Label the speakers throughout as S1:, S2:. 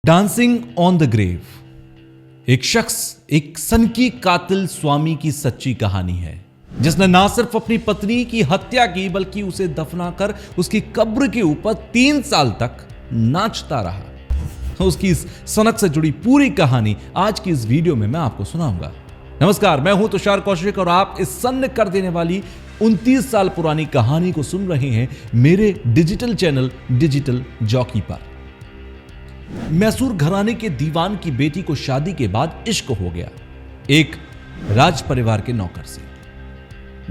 S1: Dancing on the grave एक शख्स, एक सनकी कातिल स्वामी की सच्ची कहानी है, जिसने ना सिर्फ अपनी पत्नी की हत्या की बल्कि उसे दफनाकर उसकी कब्र के ऊपर 3 साल तक नाचता रहा। तो उसकी इस सनक से जुड़ी पूरी कहानी आज की इस वीडियो में मैं आपको सुनाऊंगा। नमस्कार, मैं हूं तुषार कौशिक और आप इस सन्न कर देने वाली 29 साल पुरानी कहानी को सुन रहे हैं मेरे डिजिटल चैनल डिजिटल जॉकी पर। मैसूर घराने के दीवान की बेटी को शादी के बाद इश्क हो गया एक राज परिवार के नौकर से।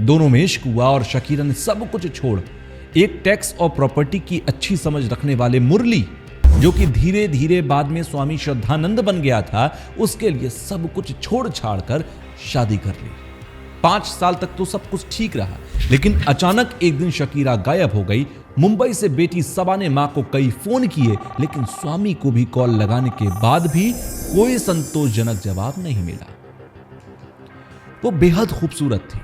S1: दोनों में इश्क हुआ और शकीरा ने सब कुछ छोड़ एक टैक्स और प्रॉपर्टी की अच्छी समझ रखने वाले मुरली, जो कि धीरे धीरे बाद में स्वामी श्रद्धानंद बन गया था, उसके लिए सब कुछ छोड़ छाड़ कर शादी कर ली। 5 साल तक तो सब कुछ ठीक रहा, लेकिन अचानक एक दिन शकीरा गायब हो गई। मुंबई से बेटी सबा ने मां को कई फोन किए, लेकिन स्वामी को भी कॉल लगाने के बाद भी कोई संतोषजनक जवाब नहीं मिला। वो बेहद खूबसूरत थी,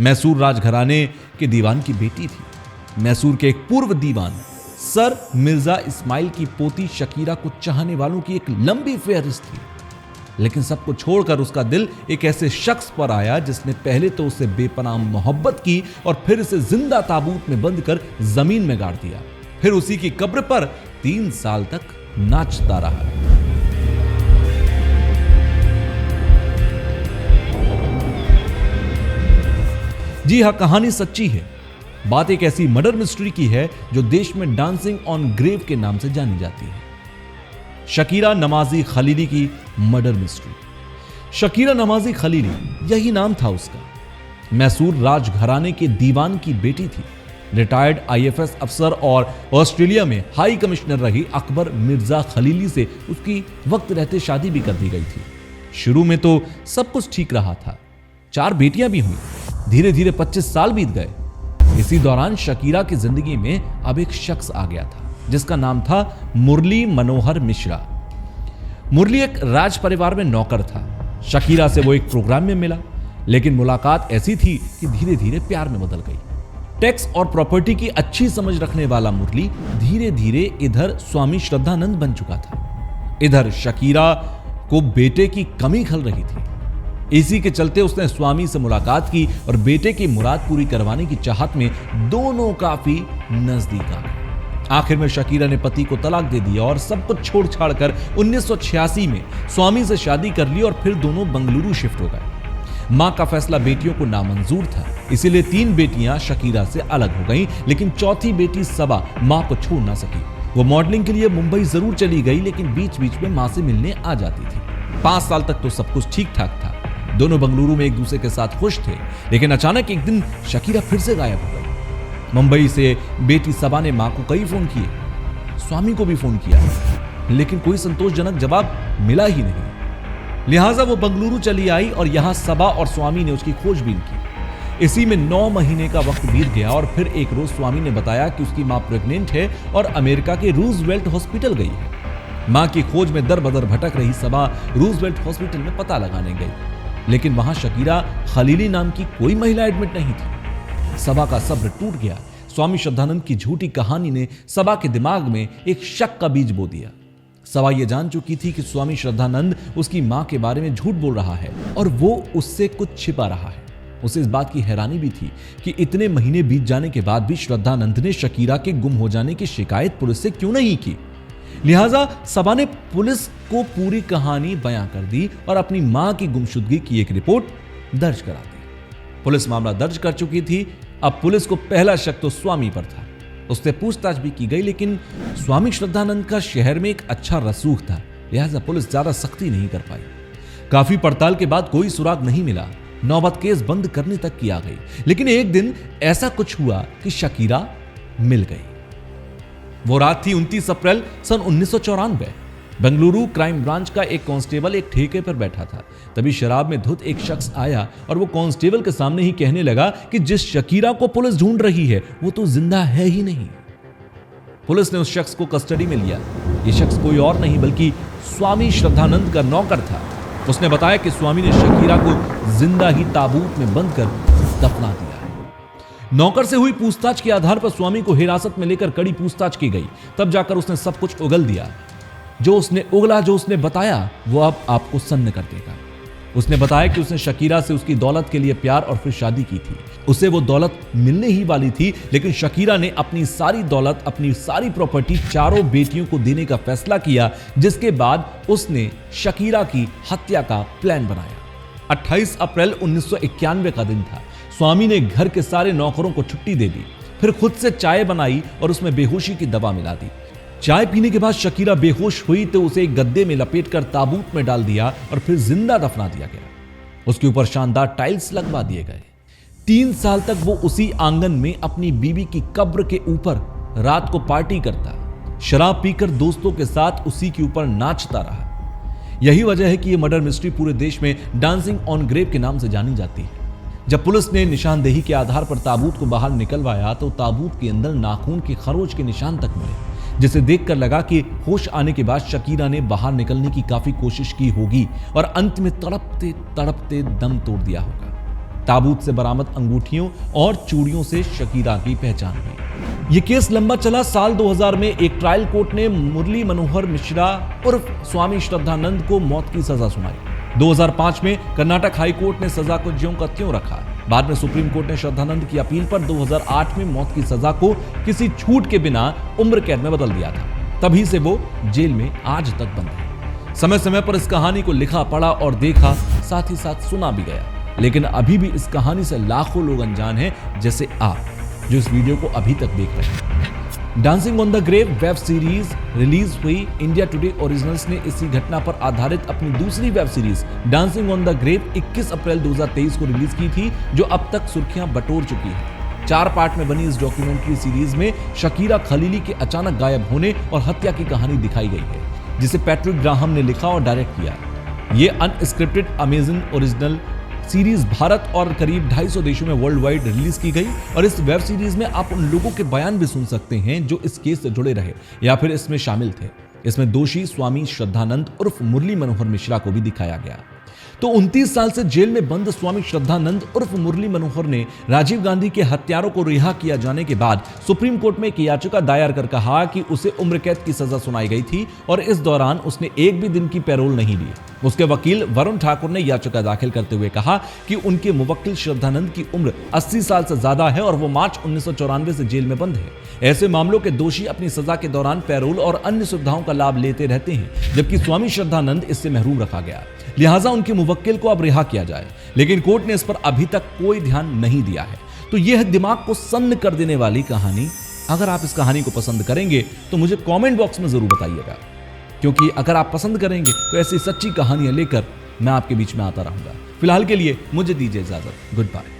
S1: मैसूर राजघराने के दीवान की बेटी थी। मैसूर के एक पूर्व दीवान सर मिर्जा इस्माइल की पोती शकीरा को चाहने वालों की एक लंबी फहरिस्त थी, लेकिन सबको छोड़कर उसका दिल एक ऐसे शख्स पर आया जिसने पहले तो उसे बेपनाह मोहब्बत की और फिर उसे जिंदा ताबूत में बंद कर जमीन में गाड़ दिया। फिर उसी की कब्र पर 3 साल तक नाचता रहा। जी हां, कहानी सच्ची है। बात एक ऐसी मर्डर मिस्ट्री की है जो देश में डांसिंग ऑन ग्रेव के नाम से जानी जाती है। शकीरा नमाजी खलीली की मर्डर मिस्ट्री। शकीरा नमाजी खलीली, यही नाम था उसका। मैसूर राजघराने के दीवान की बेटी थी। रिटायर्ड आईएफएस अफसर और ऑस्ट्रेलिया में हाई कमिश्नर रही अकबर मिर्जा खलीली से उसकी वक्त रहते शादी भी कर दी गई थी। शुरू में तो सब कुछ ठीक रहा था, 4 बेटियां भी हुई। धीरे धीरे 25 साल बीत गए। इसी दौरान शकीरा की जिंदगी में अब एक शख्स आ गया था जिसका नाम था मुरली मनोहर मिश्रा। मुरली एक राज परिवार में नौकर था। शकीरा से वो एक प्रोग्राम में मिला, लेकिन मुलाकात ऐसी थी कि धीरे धीरे प्यार में बदल गई। टैक्स और प्रॉपर्टी की अच्छी समझ रखने वाला मुरली धीरे धीरे इधर स्वामी श्रद्धानंद बन चुका था, इधर शकीरा को बेटे की कमी खल रही थी। इसी के चलते उसने स्वामी से मुलाकात की और बेटे की मुराद पूरी करवाने की चाहत में दोनों काफी नजदीक आ गए। आखिर में शकीरा ने पति को तलाक दे दिया और सब कुछ छोड़ छाड़ कर 1986 में स्वामी से शादी कर ली और फिर दोनों बंगलुरु शिफ्ट हो गए। मां का फैसला बेटियों को नामंजूर था, इसीलिए 3 बेटियां शकीरा से अलग हो गईं, लेकिन चौथी बेटी सबा मां को छोड़ ना सकी। वो मॉडलिंग के लिए मुंबई जरूर चली गई, लेकिन बीच बीच में मां से मिलने आ जाती थी। 5 साल तक तो सब कुछ ठीक ठाक था। दोनों बंगलुरु में एक दूसरे के साथ खुश थे, लेकिन अचानक एक दिन शकीरा फिर से गायब हो गई। मुंबई से बेटी सबा ने मां को कई फोन किए, स्वामी को भी फोन किया, लेकिन कोई संतोषजनक जवाब मिला ही नहीं। लिहाजा वो बंगलुरु चली आई और यहां सबा और स्वामी ने उसकी खोजबीन की। इसी में 9 महीने का वक्त बीत गया और फिर एक रोज स्वामी ने बताया कि उसकी मां प्रेग्नेंट है और अमेरिका के रूजवेल्ट हॉस्पिटल गई है। मां की खोज में दर बदर भटक रही सबा रूजवेल्ट हॉस्पिटल में पता लगाने गई, लेकिन वहां शकीरा खलीली नाम की कोई महिला एडमिट नहीं थी। सबा का सब्र टूट गया। स्वामी श्रद्धानंद की झूठी कहानी ने सबा के दिमाग में एक शक का बीज बो दिया। सबा यह जान चुकी थी कि स्वामी श्रद्धानंद उसकी मां के बारे में झूठ बोल रहा है और वो उससे कुछ छिपा रहा है। उसे इस बात की हैरानी भी थी कि इतने महीने बीत जाने के बाद भी श्रद्धानंद ने शकीरा के गुम हो जाने की शिकायत पुलिस से क्यों नहीं की। लिहाजा सबा ने पुलिस को पूरी कहानी बयां कर दी और अपनी मां की गुमशुदगी की एक रिपोर्ट दर्ज करा दी। पुलिस मामला दर्ज कर चुकी थी। अब पुलिस को पहला शक तो स्वामी पर था। उससे पूछताछ भी की गई, लेकिन स्वामी श्रद्धानंद का शहर में एक अच्छा रसूख था, लिहाजा पुलिस ज्यादा सख्ती नहीं कर पाई। काफी पड़ताल के बाद कोई सुराग नहीं मिला। नौबत केस बंद करने तक की आ गई, लेकिन एक दिन ऐसा कुछ हुआ कि शकीरा मिल गई। वो रात थी 29 अप्रैल सन 1994। बेंगलुरु क्राइम ब्रांच का एक कांस्टेबल एक ठेके पर बैठा था। तभी शराब में धुत एक शख्स आया और वो कांस्टेबल के सामने ही कहने लगा कि जिस शकीरा को पुलिस ढूंढ रही है वो तो जिंदा है ही नहीं। पुलिस ने उस शख्स को कस्टडी में लिया। ये शख्स कोई और नहीं बल्कि स्वामी श्रद्धानंद का नौकर था। उसने बताया कि स्वामी ने शकीरा को जिंदा ही ताबूत में बंद कर दफना दिया। नौकर से हुई पूछताछ के आधार पर स्वामी को हिरासत में लेकर कड़ी पूछताछ की गई। तब जाकर उसने सब कुछ उगल दिया। जो उसने बताया वो अब आपको सन्न कर देगा। उसने बताया कि उसने शकीरा से उसकी दौलत के लिए प्यार और फिर शादी की थी। उसे वो दौलत मिलने ही वाली थी, लेकिन शकीरा ने अपनी सारी दौलत, अपनी सारी प्रॉपर्टी चारों बेटियों को देने का फैसला किया, जिसके बाद उसने शकीरा की हत्या का प्लान बनाया। 28 अप्रैल 1991 का दिन था। स्वामी ने घर के सारे नौकरों को छुट्टी दे दी, फिर खुद से चाय बनाई और उसमें बेहोशी की दवा मिला दी। चाय पीने के बाद शकीरा बेहोश हुई तो उसे एक गद्दे में लपेटकर ताबूत में डाल दिया और फिर जिंदा दफना दिया गया। उसके ऊपर शानदार टाइल्स लगवा दिए गए। 3 साल तक वो उसी आंगन में अपनी बीवी की कब्र के ऊपर रात को पार्टी करता, शराब पीकर दोस्तों के साथ उसी के ऊपर नाचता रहा। यही वजह है कि यह मर्डर मिस्ट्री पूरे देश में डांसिंग ऑन ग्रेव के नाम से जानी जाती है। जब पुलिस ने निशानदेही के आधार पर ताबूत को बाहर निकलवाया तो ताबूत के अंदर नाखून के खरोच के निशान तक मिले, जिसे देखकर लगा कि होश आने के बाद शकीरा ने बाहर निकलने की काफी कोशिश की होगी और अंत में तड़पते तड़पते दम तोड़ दिया होगा। ताबूत से बरामद अंगूठियों और चूड़ियों से शकीरा की पहचान हुई। यह केस लंबा चला। साल 2000 में एक ट्रायल कोर्ट ने मुरली मनोहर मिश्रा उर्फ स्वामी श्रद्धानंद को मौत की सजा सुनाई। 2005 में कर्नाटक हाई कोर्ट ने सजा को ज्यों का त्यों रखा। बाद में सुप्रीम कोर्ट ने श्रद्धानंद की अपील पर 2008 में मौत की सजा को किसी छूट के बिना उम्र कैद में बदल दिया था। तभी से वो जेल में आज तक बंद है। समय समय पर इस कहानी को लिखा, पढ़ा और देखा, साथ ही साथ सुना भी गया, लेकिन अभी भी इस कहानी से लाखों लोग अनजान हैं, जैसे आप जो इस वीडियो को अभी तक देख रहे हैं। Dancing on the grave web series release हुई। इंडिया टुडे ओरिजिनल्स ने इसी घटना पर आधारित अपनी दूसरी web series dancing on the grave 21 April 2023 को रिलीज की थी, जो अब तक सुर्खियां बटोर चुकी है। 4 पार्ट में बनी इस डॉक्यूमेंट्री सीरीज में शकीरा खलीली के अचानक गायब होने और हत्या की कहानी दिखाई गई है, जिसे पैट्रिक ग्राहम ने लिखा और डायरेक्ट किया। ये unscripted amazing original series Bharat और करीब 250 देशों में वर्ल्ड वाइड रिलीज की गई और इस वेब सीरीज में आप उन लोगों के बयान भी सुन सकते हैं जो इस केस से जुड़े रहे या फिर इसमें शामिल थे। इसमें दोषी स्वामी श्रद्धानंद उर्फ मुरली मनोहर मिश्रा को भी दिखाया गया। तो 29 साल से जेल में बंद स्वामी श्रद्धानंद उर्फ मुरली मनोहर ने राजीव गांधी के हत्यारों को रिहा किया जाने के बाद सुप्रीम कोर्ट में एक याचिका दायर कर कहा कि उसे उम्र कैद की सजा सुनाई गई थी और इस दौरान उसने एक भी दिन की पैरोल नहीं ली। उसके वकील वरुण ठाकुर ने याचिका दाखिल करते हुए कहा कि उनके मुवक्किल श्रद्धानंद की उम्र 80 साल से ज्यादा है और वो मार्च 1994 से जेल में बंद है। ऐसे मामलों के दोषी अपनी सजा के दौरान पैरोल और अन्य सुविधाओं का लाभ लेते रहते हैं, जबकि स्वामी श्रद्धानंद इससे महरूम रखा गया। लिहाजा उनके मुवक्किल को अब रिहा किया जाए, लेकिन कोर्ट ने इस पर अभी तक कोई ध्यान नहीं दिया है। तो यह दिमाग को सन्न कर देने वाली कहानी। अगर आप इस कहानी को पसंद करेंगे तो मुझे कमेंट बॉक्स में जरूर बताइएगा, क्योंकि अगर आप पसंद करेंगे तो ऐसी सच्ची कहानियां लेकर मैं आपके बीच में आता रहूंगा। फिलहाल के लिए मुझे दीजिए इजाजत। Good bye.